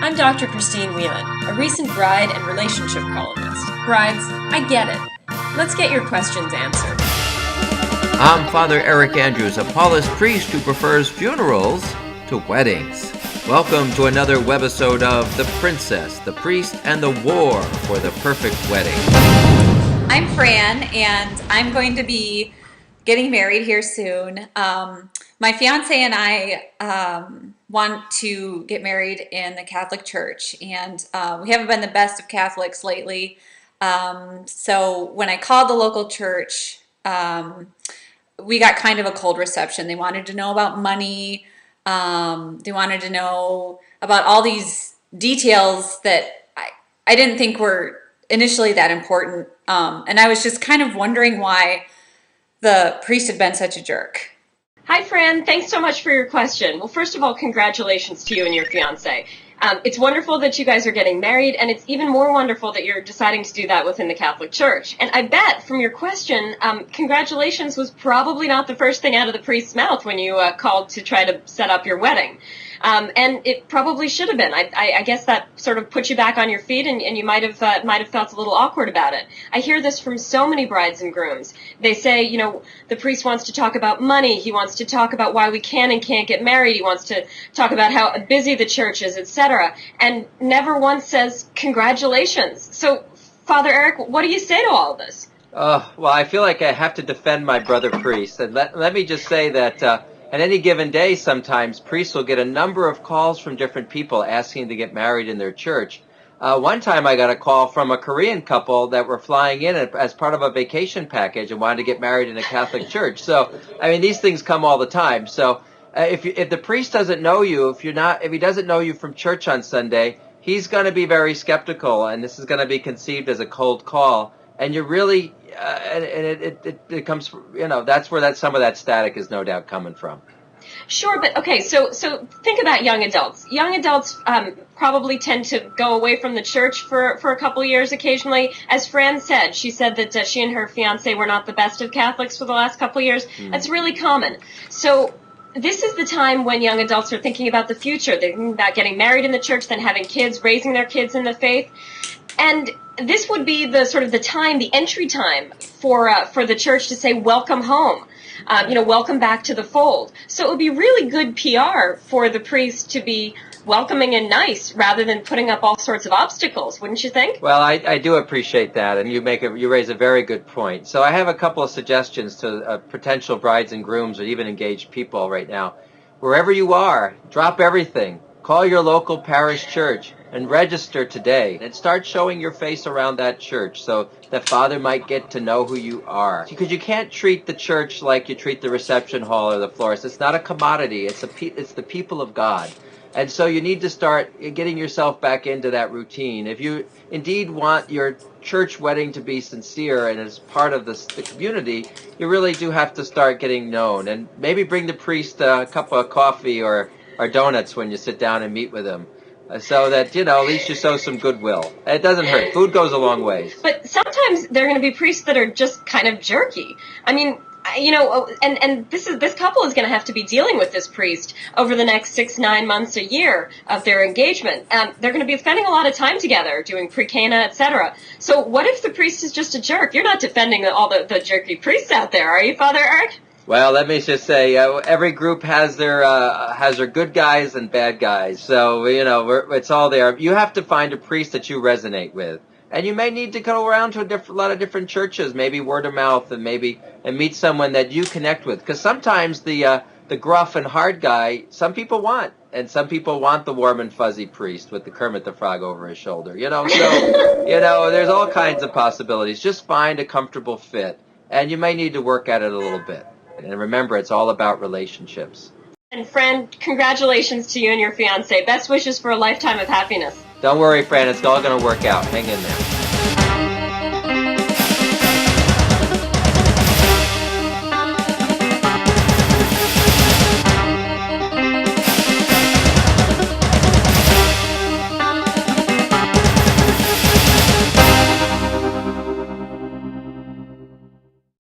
I'm Dr. Christine Whelan, a recent bride and relationship columnist. Brides, I get it. Let's get your questions answered. I'm Father Eric Andrews, a Paulist priest who prefers funerals to weddings. Welcome to another webisode of The Princess, the Priest, and the War for the Perfect Wedding. I'm Fran, and I'm going to be getting married here soon. My fiance and I want to get married in the Catholic Church, and we haven't been the best of Catholics lately. So when I called the local church, we got kind of a cold reception. They wanted to know about money. They wanted to know about all these details that I didn't think were initially that important. And I was just kind of wondering why the priest had been such a jerk. Hi, Fran. Thanks so much for your question. Well, first of all, congratulations to you and your fiance. It's wonderful that you guys are getting married, and it's even more wonderful that you're deciding to do that within the Catholic Church. And I bet from your question, congratulations was probably not the first thing out of the priest's mouth when you called to try to set up your wedding. And it probably should have been. I guess that sort of put you back on your feet, and you might have felt a little awkward about it. I hear this from so many brides and grooms. They say, you know, the priest wants to talk about money. He wants to talk about why we can and can't get married. He wants to talk about how busy the church is, etc. And never once says congratulations. So, Father Eric, what do you say to all of this? Well, I feel like I have to defend my brother priest. And let me just say that at any given day, sometimes priests will get a number of calls from different people asking to get married in their church. One time I got a call from a Korean couple that were flying in as part of a vacation package and wanted to get married in a Catholic church. So, I mean, these things come all the time. So if the priest doesn't know you, if he doesn't know you from church on Sunday, he's going to be very skeptical, and this is going to be conceived as a cold call. And you're really, it comes, you know, that's where some of that static is no doubt coming from. Sure, but okay, so think about young adults. Young adults probably tend to go away from the church for a couple years occasionally. As Fran said, she said that she and her fiance were not the best of Catholics for the last couple years. That's really common. So this is the time when young adults are thinking about the future. They're thinking about getting married in the church, then having kids, raising their kids in the faith. And this would be the entry time for the church to say, welcome home. Welcome back to the fold. So it would be really good PR for the priest to be welcoming and nice rather than putting up all sorts of obstacles, wouldn't you think? Well, I do appreciate that, and you raise a very good point. So I have a couple of suggestions to potential brides and grooms or even engaged people right now. Wherever you are, drop everything. Call your local parish church and register today and start showing your face around that church so that Father might get to know who you are. Because you can't treat the church like you treat the reception hall or the florist. It's not a commodity. It's the people of God. And so you need to start getting yourself back into that routine. If you indeed want your church wedding to be sincere and as part of the community, you really do have to start getting known. And maybe bring the priest a cup of coffee or donuts when you sit down and meet with him. So that, at least you show some goodwill. It doesn't hurt. Food goes a long ways. But sometimes there are going to be priests that are just kind of jerky. I mean, and this couple is going to have to be dealing with this priest over the next 6-9 months, a year of their engagement. They're going to be spending a lot of time together, doing pre-cana, etc. So what if the priest is just a jerk? You're not defending all the jerky priests out there, are you, Father Eric? Well, let me just say, every group has their good guys and bad guys. So, it's all there. You have to find a priest that you resonate with. And you may need to go around to a lot of different churches, maybe word of mouth, and meet someone that you connect with. Because sometimes the gruff and hard guy, some people want. And some people want the warm and fuzzy priest with the Kermit the Frog over his shoulder. So, there's all kinds of possibilities. Just find a comfortable fit. And you may need to work at it a little bit. And remember, it's all about relationships. And Fran, congratulations to you and your fiancé. Best wishes for a lifetime of happiness. Don't worry, Fran. It's all going to work out. Hang in there.